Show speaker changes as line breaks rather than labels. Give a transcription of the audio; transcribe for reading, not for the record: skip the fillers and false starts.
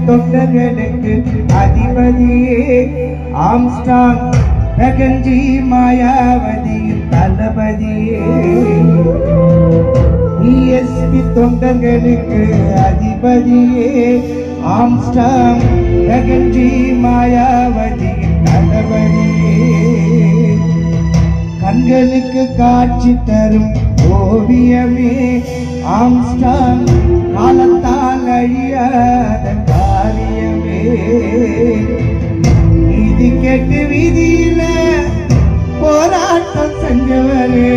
தொண்டர்களுக்கு அதிபதியே Armstrong பிரகஞ்சி மாயாவதியின் தளபதியே ESP தொண்டர்களுக்கு அதிபதியே ஆம்ஸ்டாங் பிரகஞ்சி மாயாவதியின் தளபதியே கண்களுக்கு காட்சி தரும் ஓவியமே ஆம்ஸ்டாங் காலத்தால் அழியாத காரியமே நீதி கெட்டு வீதியில போராட்டம் செஞ்சவரே